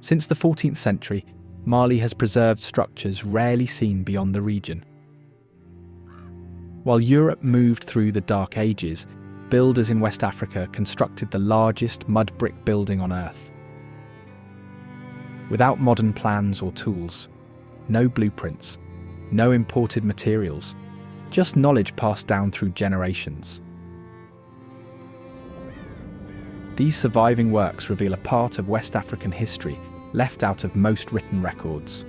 Since the 14th century, Mali has preserved structures rarely seen beyond the region. While Europe moved through the Dark Ages, builders in West Africa constructed the largest mud brick building on Earth. Without modern plans or tools, no blueprints, no imported materials, just knowledge passed down through generations. These surviving works reveal a part of West African history left out of most written records.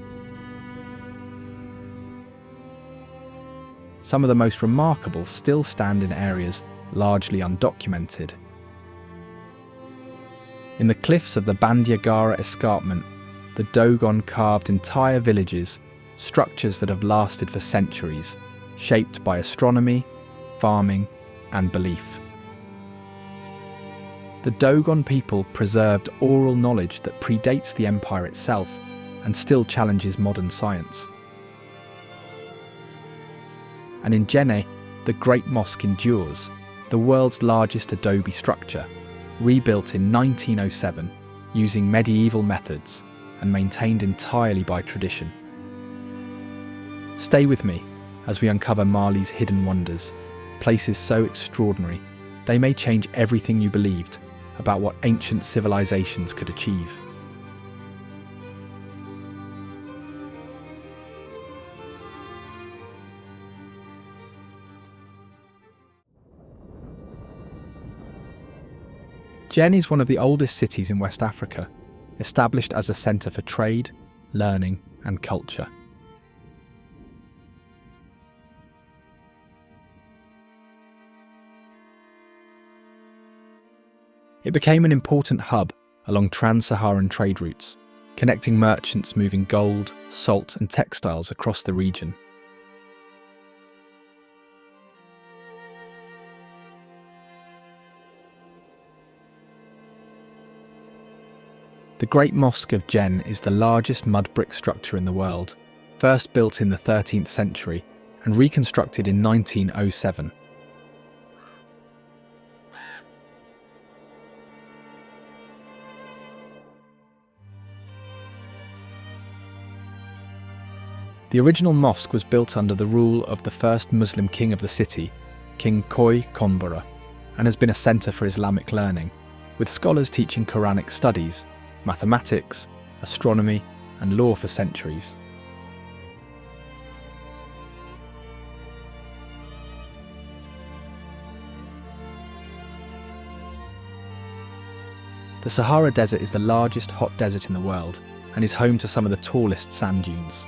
Some of the most remarkable still stand in areas largely undocumented. In the cliffs of the Bandiagara escarpment, the Dogon carved entire villages, structures that have lasted for centuries, shaped by astronomy, farming, and belief. The Dogon people preserved oral knowledge that predates the empire itself and still challenges modern science. And in Djenné, the Great Mosque endures, the world's largest adobe structure, rebuilt in 1907 using medieval methods and maintained entirely by tradition. Stay with me as we uncover Mali's hidden wonders, places so extraordinary they may change everything you believed about what ancient civilizations could achieve. Djenné is one of the oldest cities in West Africa, established as a centre for trade, learning, and culture. It became an important hub along trans-Saharan trade routes, connecting merchants moving gold, salt, and textiles across the region. The Great Mosque of Djenné is the largest mud brick structure in the world, first built in the 13th century and reconstructed in 1907. The original mosque was built under the rule of the first Muslim king of the city, King Khoi Kombara, and has been a centre for Islamic learning, with scholars teaching Quranic studies, mathematics, astronomy, and law for centuries. The Sahara Desert is the largest hot desert in the world and is home to some of the tallest sand dunes.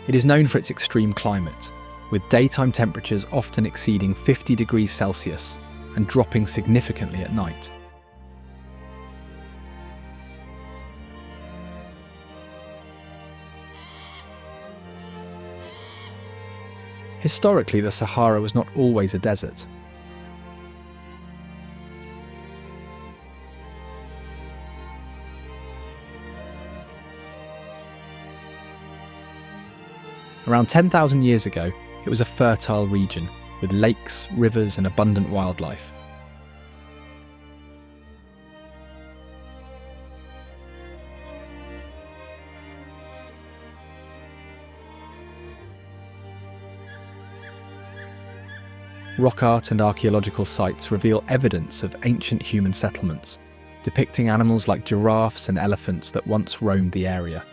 It is known for its extreme climate, with daytime temperatures often exceeding 50 degrees Celsius and dropping significantly at night. Historically, the Sahara was not always a desert. Around 10,000 years ago, it was a fertile region with lakes, rivers, and abundant wildlife. Rock art and archaeological sites reveal evidence of ancient human settlements, depicting animals like giraffes and elephants that once roamed the area.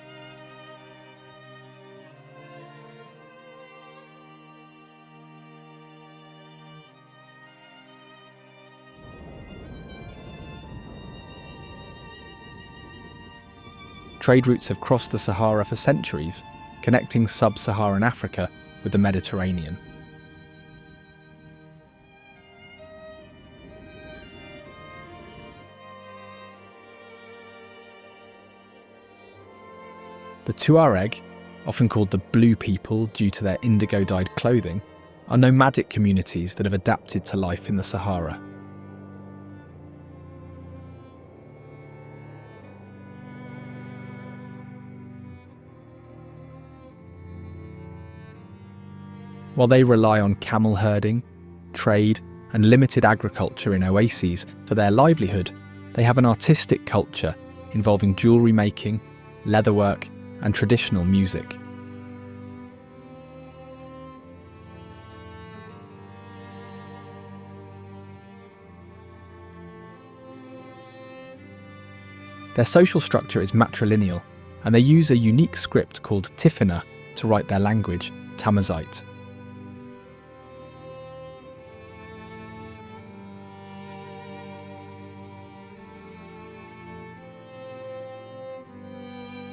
Trade routes have crossed the Sahara for centuries, connecting sub-Saharan Africa with the Mediterranean. The Tuareg, often called the Blue People due to their indigo-dyed clothing, are nomadic communities that have adapted to life in the Sahara. While they rely on camel herding, trade, and limited agriculture in oases for their livelihood, they have an artistic culture involving jewellery making, leatherwork, and traditional music. Their social structure is matrilineal, and they use a unique script called Tifina to write their language, Tamazight.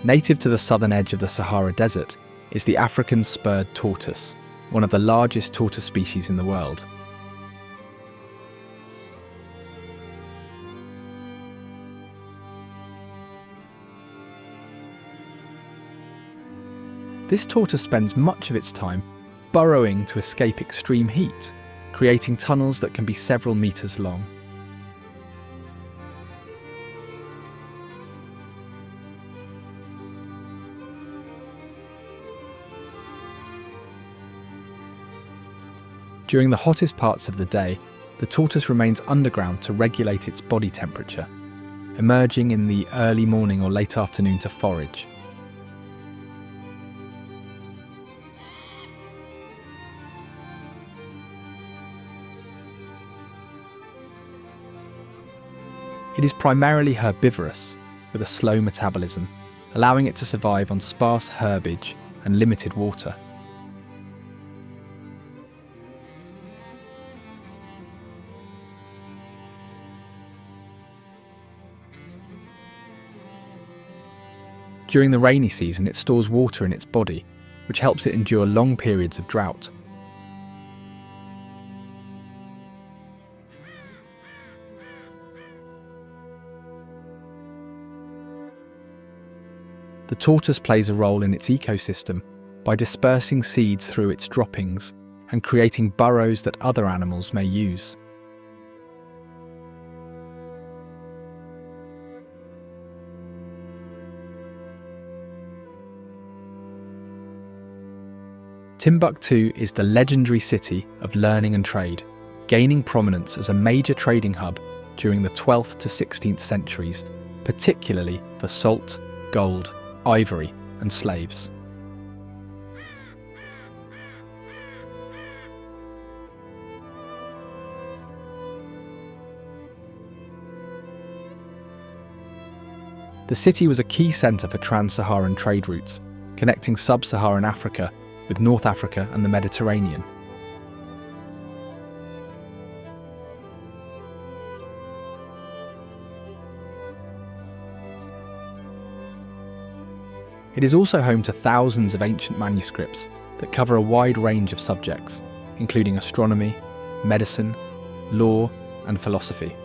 Native to the southern edge of the Sahara Desert is the African spurred tortoise, one of the largest tortoise species in the world. This tortoise spends much of its time burrowing to escape extreme heat, creating tunnels that can be several meters long. During the hottest parts of the day, the tortoise remains underground to regulate its body temperature, emerging in the early morning or late afternoon to forage. It is primarily herbivorous, with a slow metabolism, allowing it to survive on sparse herbage and limited water. During the rainy season, it stores water in its body, which helps it endure long periods of drought. The tortoise plays a role in its ecosystem by dispersing seeds through its droppings and creating burrows that other animals may use. Timbuktu is the legendary city of learning and trade, gaining prominence as a major trading hub during the 12th to 16th centuries, particularly for salt, gold, ivory, and slaves. The city was a key centre for trans-Saharan trade routes, connecting sub-Saharan Africa with North Africa and the Mediterranean. It is also home to thousands of ancient manuscripts that cover a wide range of subjects, including astronomy, medicine, law, and philosophy.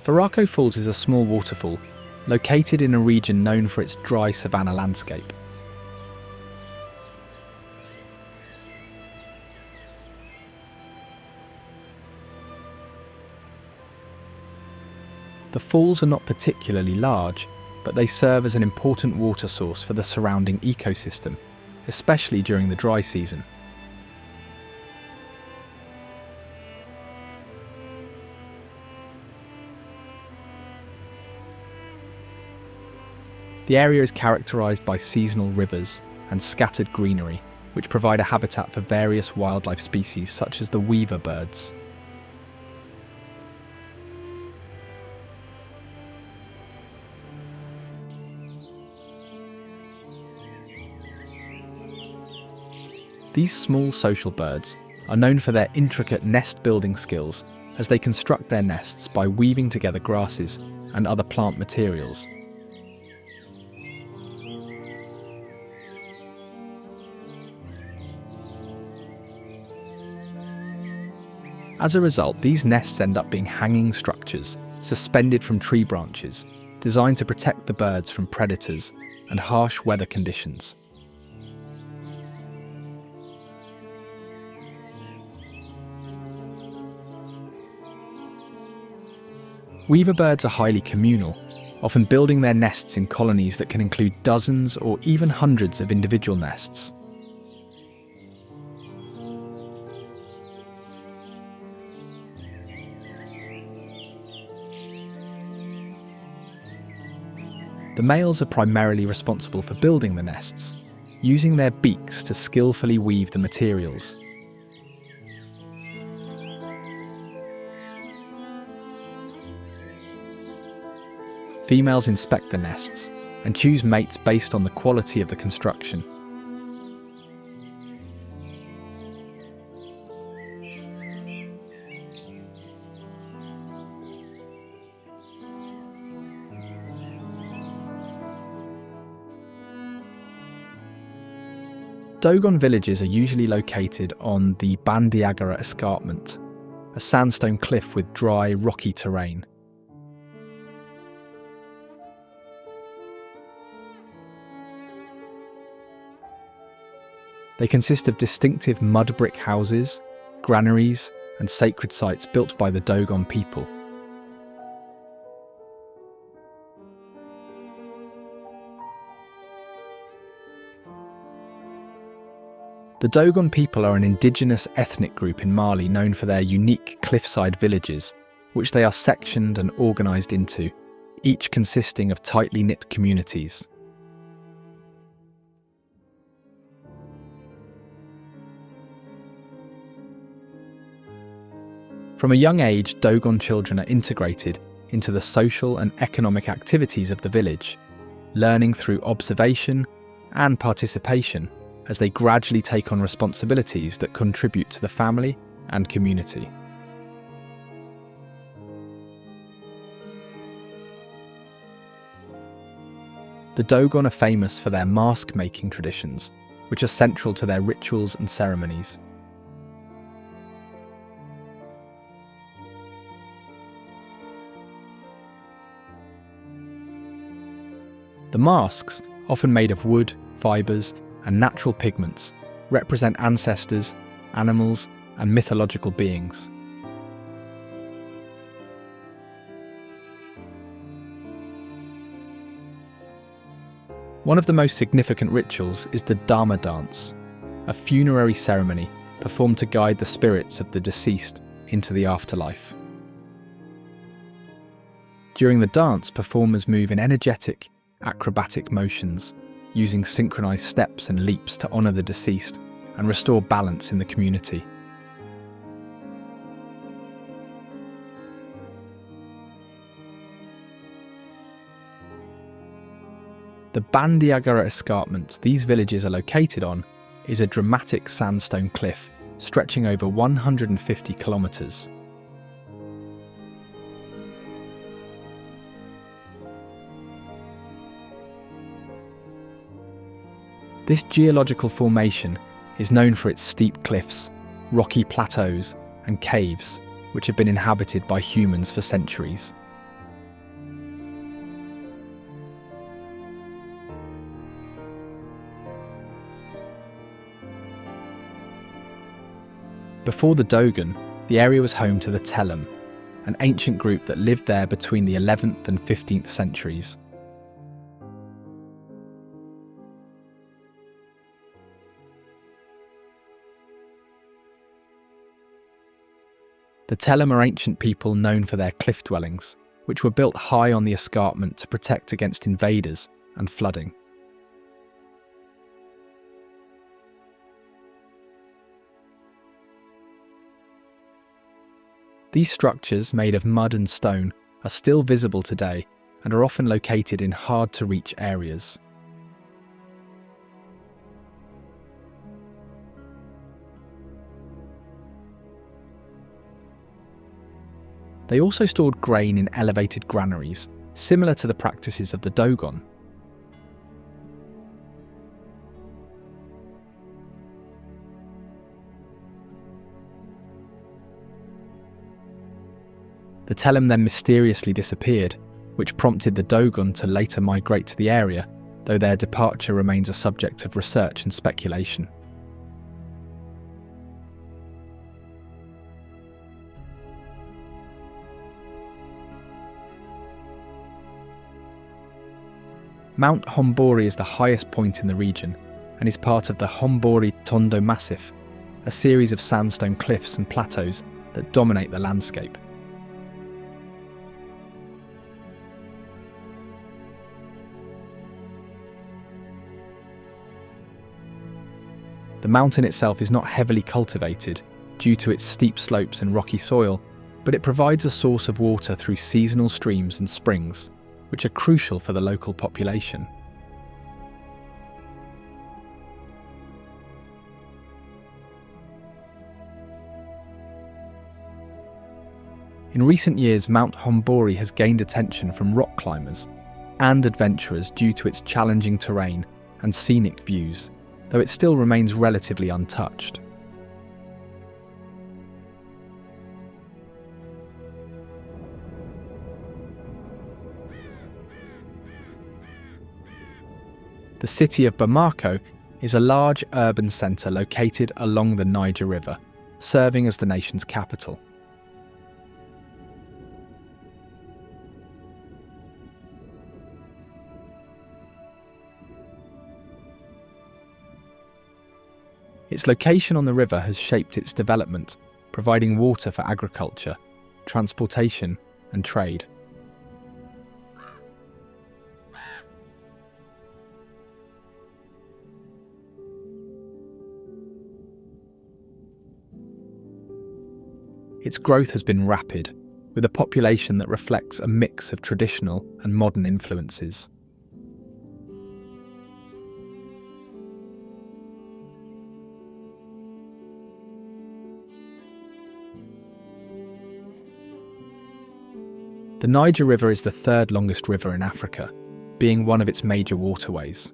Verco Falls is a small waterfall located in a region known for its dry savanna landscape. The falls are not particularly large, but they serve as an important water source for the surrounding ecosystem, especially during the dry season. The area is characterised by seasonal rivers and scattered greenery, which provide a habitat for various wildlife species such as the weaver birds. These small social birds are known for their intricate nest-building skills as they construct their nests by weaving together grasses and other plant materials. As a result, these nests end up being hanging structures, suspended from tree branches, designed to protect the birds from predators and harsh weather conditions. Weaver birds are highly communal, often building their nests in colonies that can include dozens or even hundreds of individual nests. The males are primarily responsible for building the nests, using their beaks to skillfully weave the materials. Females inspect the nests and choose mates based on the quality of the construction. Dogon villages are usually located on the Bandiagara Escarpment, a sandstone cliff with dry, rocky terrain. They consist of distinctive mud brick houses, granaries, and sacred sites built by the Doon people. The Doon people are an indigenous ethnic group in Mali known for their unique cliffside villages, which they are sectioned and organised into, each consisting of tightly knit communities. From a young age, Dogon children are integrated into the social and economic activities of the village, learning through observation and participation as they gradually take on responsibilities that contribute to the family and community. The Dogon are famous for their mask-making traditions, which are central to their rituals and ceremonies. The masks, often made of wood, fibres, and natural pigments, represent ancestors, animals, and mythological beings. One of the most significant rituals is the Dharma dance, a funerary ceremony performed to guide the spirits of the deceased into the afterlife. During the dance, performers move in energetic, acrobatic motions, using synchronized steps and leaps to honor the deceased and restore balance in the community. The Bandiagara Escarpment these villages are located on is a dramatic sandstone cliff stretching over 150 kilometers. This geological formation is known for its steep cliffs, rocky plateaus, and caves, which have been inhabited by humans for centuries. Before the Dogon, the area was home to the Telem, an ancient group that lived there between the 11th and 15th centuries. The Telem are ancient people known for their cliff dwellings, which were built high on the escarpment to protect against invaders and flooding. These structures, made of mud and stone, are still visible today and are often located in hard-to-reach areas. They also stored grain in elevated granaries, similar to the practices of the Dogon. The Telem then mysteriously disappeared, which prompted the Dogon to later migrate to the area, though their departure remains a subject of research and speculation. Mount Hombori is the highest point in the region and is part of the Hombori Tondo Massif, a series of sandstone cliffs and plateaus that dominate the landscape. The mountain itself is not heavily cultivated due to its steep slopes and rocky soil, but it provides a source of water through seasonal streams and springs, which are crucial for the local population. In recent years, Mount Hombori has gained attention from rock climbers and adventurers due to its challenging terrain and scenic views, though it still remains relatively untouched. The city of Bamako is a large urban centre located along the Niger River, serving as the nation's capital. Its location on the river has shaped its development, providing water for agriculture, transportation, and trade. Its growth has been rapid, with a population that reflects a mix of traditional and modern influences. The Niger River is the third longest river in Africa, being one of its major waterways.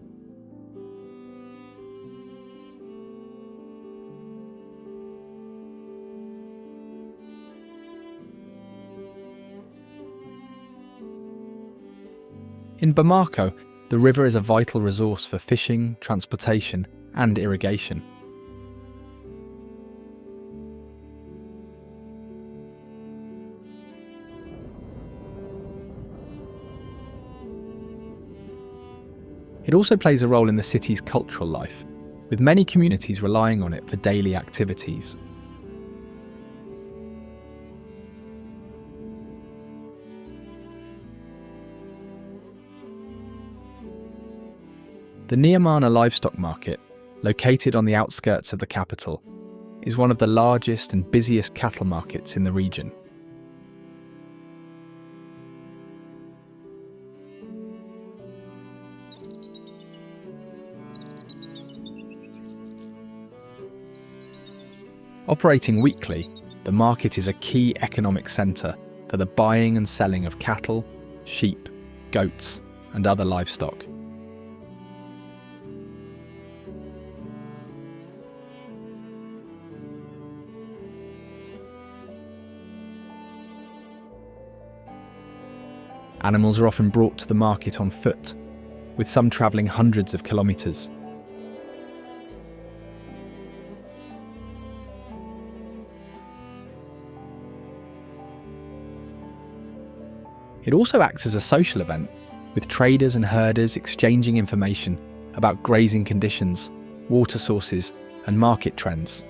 In Bamako, the river is a vital resource for fishing, transportation, and irrigation. It also plays a role in the city's cultural life, with many communities relying on it for daily activities. The Niamana livestock market, located on the outskirts of the capital, is one of the largest and busiest cattle markets in the region. Operating weekly, the market is a key economic centre for the buying and selling of cattle, sheep, goats, and other livestock. Animals are often brought to the market on foot, with some travelling hundreds of kilometres. It also acts as a social event, with traders and herders exchanging information about grazing conditions, water sources, and market trends.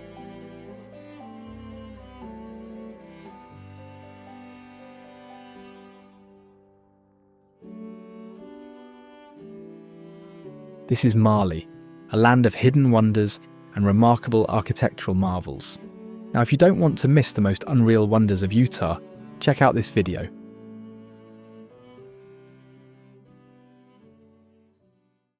This is Mali, a land of hidden wonders and remarkable architectural marvels. Now, if you don't want to miss the most unreal wonders of Utah, check out this video.